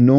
9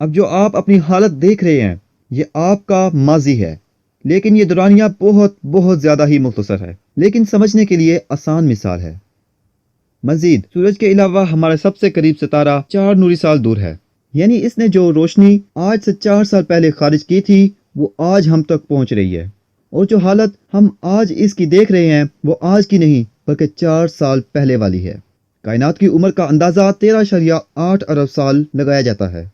اب جو آپ اپنی حالت دیکھ رہے ہیں یہ آپ کا ماضی ہے، لیکن یہ دورانیہ بہت بہت زیادہ ہی مختصر ہے، لیکن سمجھنے کے لیے آسان مثال ہے۔ مزید سورج کے علاوہ ہمارے سب سے قریب ستارہ 4 نوری سال دور ہے، یعنی اس نے جو روشنی آج سے 4 سال پہلے خارج کی تھی وہ آج ہم تک پہنچ رہی ہے، اور جو حالت ہم آج اس کی دیکھ رہے ہیں وہ آج کی نہیں بلکہ 4 سال پہلے والی ہے۔ کائنات کی عمر کا اندازہ 13.8 ارب سال لگایا جاتا ہے۔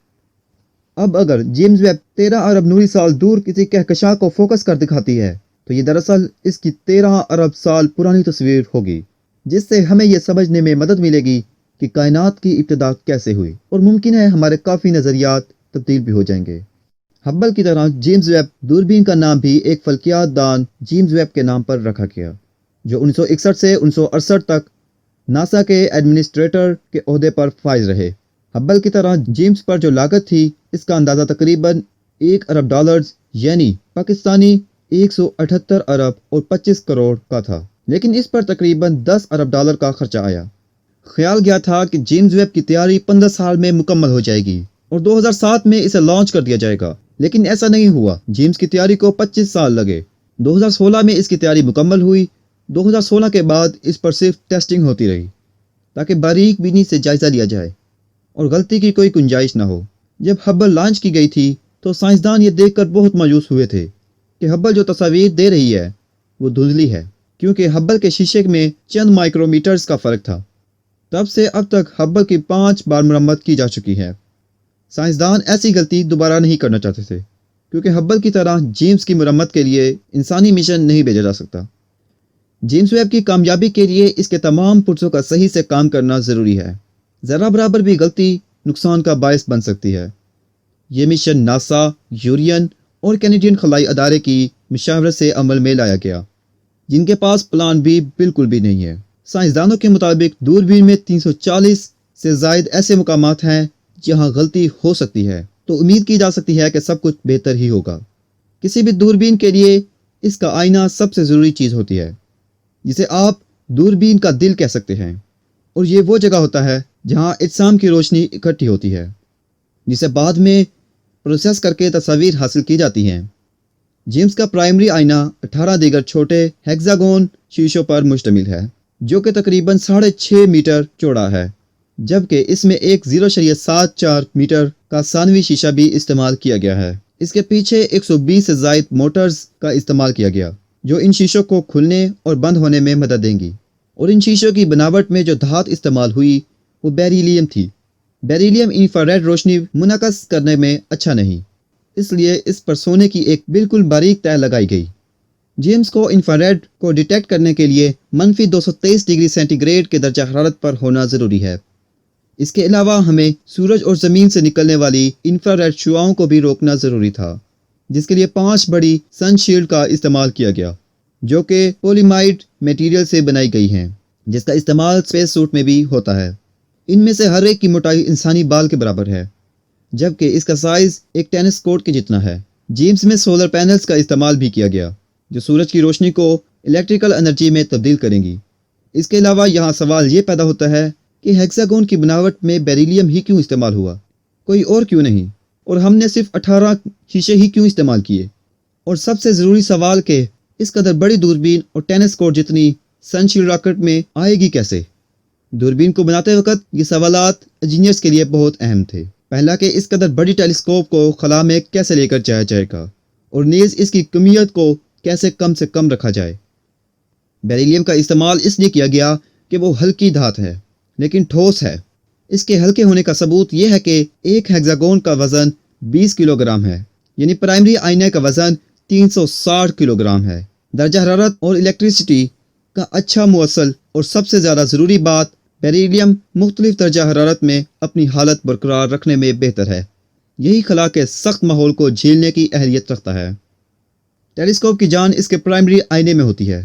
اب اگر جیمز ویب 13 ارب نوری سال دور کسی کہکشاں کو فوکس کر دکھاتی ہے تو یہ دراصل اس کی 13 ارب سال پرانی تصویر ہوگی، جس سے ہمیں یہ سمجھنے میں مدد ملے گی کہ کائنات کی ابتدا کیسے ہوئی، اور ممکن ہے ہمارے کافی نظریات تبدیل بھی ہو جائیں گے۔ ہبل کی طرح جیمز ویب دوربین کا نام بھی ایک فلکیات دان جیمز ویب کے نام پر رکھا گیا، جو 1961 سے 1968 تک ناسا کے ایڈمنسٹریٹر کے عہدے پر فائز رہے۔ ہبل کی طرح جیمز پر جو لاگت تھی اس کا اندازہ تقریباً 1 ارب ڈالرز یعنی پاکستانی 178 ارب اور 25 کروڑ کا تھا، لیکن اس پر تقریباً 10 ارب ڈالر کا خرچہ آیا۔ خیال گیا تھا کہ جیمز ویب کی تیاری 15 سال میں مکمل ہو جائے گی اور 2007 میں اسے لانچ کر دیا جائے گا، لیکن ایسا نہیں ہوا۔ جیمز کی تیاری کو 25 سال لگے۔ 2016 میں اس کی تیاری مکمل ہوئی۔ 2016 کے بعد اس پر صرف ٹیسٹنگ ہوتی رہی تاکہ باریک بینی سے جائزہ لیا جائے اور غلطی کی کوئی گنجائش نہ ہو۔ جب ہبل لانچ کی گئی تھی تو سائنسدان یہ دیکھ کر بہت مایوس ہوئے تھے کہ ہبل جو تصاویر دے رہی ہے وہ دھندلی ہے، کیونکہ ہبل کے شیشے میں چند مائکرو میٹرز کا فرق تھا۔ تب سے اب تک ہبل کی 5 بار مرمت کی جا چکی ہے۔ سائنسدان ایسی غلطی دوبارہ نہیں کرنا چاہتے تھے، کیونکہ ہبل کی طرح جیمز کی مرمت کے لیے انسانی مشن نہیں بھیجا جا سکتا۔ جیمز ویب کی کامیابی کے لیے اس کے تمام پرزوں کا صحیح سے کام کرنا ضروری ہے۔ ذرا برابر بھی غلطی نقصان کا باعث بن سکتی ہے۔ یہ مشن ناسا، یورین اور کینیڈین خلائی ادارے کی مشاورت سے عمل میں لایا گیا، جن کے پاس پلان بھی بالکل بھی نہیں ہے۔ سائنسدانوں کے مطابق دوربین میں 340 سے زائد ایسے مقامات ہیں جہاں غلطی ہو سکتی ہے، تو امید کی جا سکتی ہے کہ سب کچھ بہتر ہی ہوگا۔ کسی بھی دوربین کے لیے اس کا آئینہ سب سے ضروری چیز ہوتی ہے، جسے آپ دوربین کا دل کہہ سکتے ہیں، اور یہ وہ جگہ ہوتا ہے جہاں اجسام کی روشنی اکٹھی ہوتی ہے، جسے بعد میں پروسیس کر کے تصاویر حاصل کی جاتی ہیں۔ جیمز کا پرائمری آئینہ 18 دیگر چھوٹے ہیگزاگون شیشوں پر مشتمل ہے، جو کہ تقریباً 6.5 میٹر چوڑا ہے، جبکہ اس میں ایک 0.74 میٹر کا ثانوی شیشہ بھی استعمال کیا گیا ہے۔ اس کے پیچھے 120 سے زائد موٹرز کا استعمال کیا گیا، جو ان شیشوں کو کھلنے اور بند ہونے میں مدد دیں گی، اور ان شیشوں کی بناوٹ میں جو دھات استعمال ہوئی وہ بیریلیم تھی۔ بیریلیم انفراریڈ روشنی منعکس کرنے میں اچھا نہیں، اس لیے اس پر سونے کی ایک بالکل باریک تہ لگائی گئی۔ جیمز کو انفراریڈ کو ڈیٹیکٹ کرنے کے لیے -223 ڈگری سینٹی گریڈ کے درجہ حرارت پر ہونا ضروری ہے۔ اس کے علاوہ ہمیں سورج اور زمین سے نکلنے والی انفراریڈ شعاؤں کو بھی روکنا ضروری تھا، جس کے لیے 5 بڑی سن شیلڈ کا استعمال کیا گیا، جو کہ پولیمائڈ میٹیریل سے بنائی گئی ہیں، جس کا استعمال اسپیس سوٹ میں بھی ہوتا ہے۔ ان میں سے ہر ایک کی موٹائی انسانی بال کے برابر ہے، جبکہ اس کا سائز ایک ٹینس کورٹ کے جتنا ہے۔ جیمز میں سولر پینلز کا استعمال بھی کیا گیا، جو سورج کی روشنی کو الیکٹریکل انرجی میں تبدیل کریں گی۔ اس کے علاوہ یہاں سوال یہ پیدا ہوتا ہے کہ ہیگزاگون کی بناوٹ میں بیریلیم ہی کیوں استعمال ہوا، کوئی اور کیوں نہیں، اور ہم نے صرف 18 شیشے ہی کیوں استعمال کیے؟ اور سب سے ضروری سوال کہ اس قدر بڑی دوربین اور ٹینس کورٹ جتنی سن شیلڈ راکٹ میں آئے گی کیسے؟ دوربین کو بناتے وقت یہ سوالات انجینئرز کے لیے بہت اہم تھے۔ پہلا کہ اس قدر بڑی ٹیلیسکوپ کو خلا میں کیسے لے کر جایا جائے گا، اور نیز اس کی کمیت کو کیسے کم سے کم رکھا جائے۔ بیریلیم کا استعمال اس لیے کیا گیا کہ وہ ہلکی دھات ہے لیکن ٹھوس ہے۔ اس کے ہلکے ہونے کا ثبوت یہ ہے کہ ایک ہیگزاگون کا وزن 20 کلو گرام ہے، یعنی پرائمری آئینے کا وزن 360 کلو گرام ہے۔ درجہ حرارت اور الیکٹریسٹی کا اچھا موصل، اور سب سے زیادہ ضروری بات، بیریلیم مختلف درجہ حرارت میں اپنی حالت برقرار رکھنے میں بہتر ہے۔ یہی خلا کے سخت ماحول کو جھیلنے کی اہلیت رکھتا ہے۔ ٹیلیسکوپ کی جان اس کے پرائمری آئینے میں ہوتی ہے۔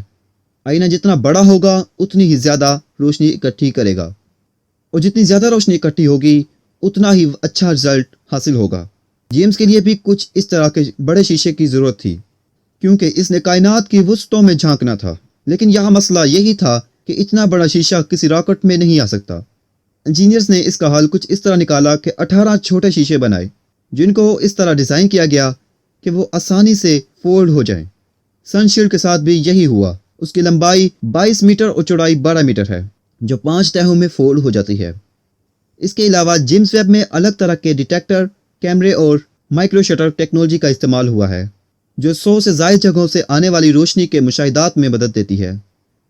آئینہ جتنا بڑا ہوگا اتنی ہی زیادہ روشنی اکٹھی کرے گا، اور جتنی زیادہ روشنی اکٹھی ہوگی اتنا ہی اچھا رزلٹ حاصل ہوگا۔ جیمز کے لیے بھی کچھ اس طرح کے بڑے شیشے کی ضرورت تھی، کیونکہ اس نے کائنات کی وسطوں میں جھانکنا تھا، لیکن یہاں مسئلہ یہی تھا کہ اتنا بڑا شیشہ کسی راکٹ میں نہیں آ سکتا۔ انجینئرز نے اس کا حل کچھ اس طرح نکالا کہ 18 چھوٹے شیشے بنائے، جن کو اس طرح ڈیزائن کیا گیا کہ وہ آسانی سے فولڈ ہو جائیں۔ سن شیلڈ کے ساتھ بھی یہی ہوا۔ اس کی لمبائی 22 میٹر اور چوڑائی 12 میٹر ہے، جو 5 تہوں میں فولڈ ہو جاتی ہے۔ اس کے علاوہ جیمز ویب میں الگ طرح کے ڈیٹیکٹر، کیمرے اور مائکرو شٹر ٹیکنالوجی کا استعمال ہوا ہے، جو 100 سے زائد جگہوں سے آنے والی روشنی کے مشاہدات میں مدد دیتی ہے۔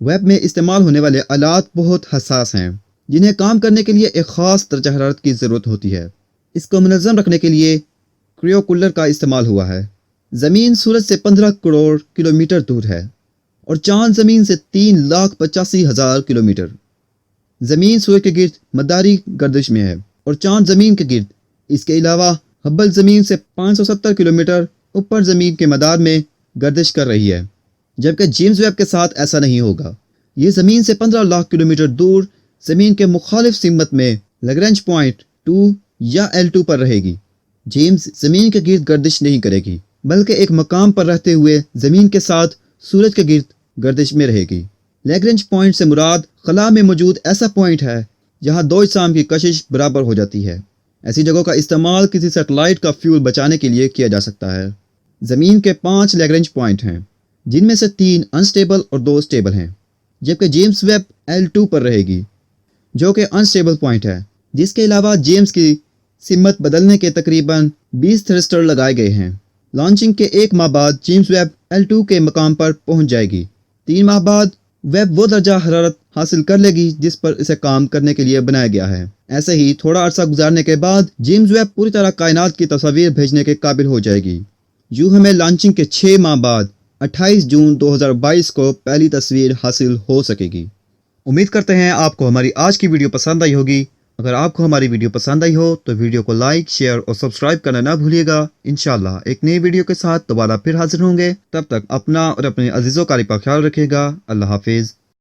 ویب میں استعمال ہونے والے آلات بہت حساس ہیں، جنہیں کام کرنے کے لیے ایک خاص درجہ حرارت کی ضرورت ہوتی ہے۔ اس کو منظم رکھنے کے لیے کریو کولر کا استعمال ہوا ہے۔ زمین سورج سے 15 کروڑ کلومیٹر دور ہے اور چاند زمین سے 3,85,000 کلومیٹر۔ زمین سورج کے گرد مداری گردش میں ہے اور چاند زمین کے گرد۔ اس کے علاوہ ہبل زمین سے 570 کلومیٹر اوپر زمین کے مدار میں گردش کر رہی ہے، جبکہ جیمز ویب کے ساتھ ایسا نہیں ہوگا۔ یہ زمین سے 15 لاکھ کلومیٹر دور زمین کے مخالف سمت میں لیگرینج پوائنٹ 2 یا L2 پر رہے گی۔ جیمز زمین کے گرد گردش نہیں کرے گی، بلکہ ایک مقام پر رہتے ہوئے زمین کے ساتھ سورج کے گرد گردش میں رہے گی۔ لیگرینج پوائنٹ سے مراد خلا میں موجود ایسا پوائنٹ ہے جہاں دو اجسام کی کشش برابر ہو جاتی ہے۔ ایسی جگہوں کا استعمال کسی سیٹلائٹ کا فیول بچانے کے لیے کیا جا سکتا ہے۔ زمین کے 5 لیگرینج پوائنٹ ہیں، جن میں سے 3 انسٹیبل اور 2 اسٹیبل ہیں، جبکہ جیمز ویب L2 پر رہے گی، جو کہ انسٹیبل پوائنٹ ہے۔ جس کے علاوہ جیمز کی سمت بدلنے کے تقریباً 20 تھرسٹر لگائے گئے ہیں۔ لانچنگ کے 1 ماہ بعد جیمز ویب L2 کے مقام پر پہنچ جائے گی۔ 3 ماہ بعد ویب وہ درجہ حرارت حاصل کر لے گی جس پر اسے کام کرنے کے لیے بنایا گیا ہے۔ ایسے ہی تھوڑا عرصہ گزارنے کے بعد جیمز ویب پوری طرح کائنات کی تصاویر بھیجنے کے قابل ہو جائے گی۔ یوں ہمیں لانچنگ کے 6 ماہ بعد 28 جون 2022 کو پہلی تصویر حاصل ہو سکے گی۔ امید کرتے ہیں آپ کو ہماری آج کی ویڈیو پسند آئی ہوگی۔ اگر آپ کو ہماری ویڈیو پسند آئی ہو تو ویڈیو کو لائک، شیئر اور سبسکرائب کرنا نہ بھولیے گا۔ انشاءاللہ ایک نئی ویڈیو کے ساتھ دوبارہ پھر حاضر ہوں گے۔ تب تک اپنا اور اپنے عزیزوں کا خیال رکھیے گا۔ اللہ حافظ۔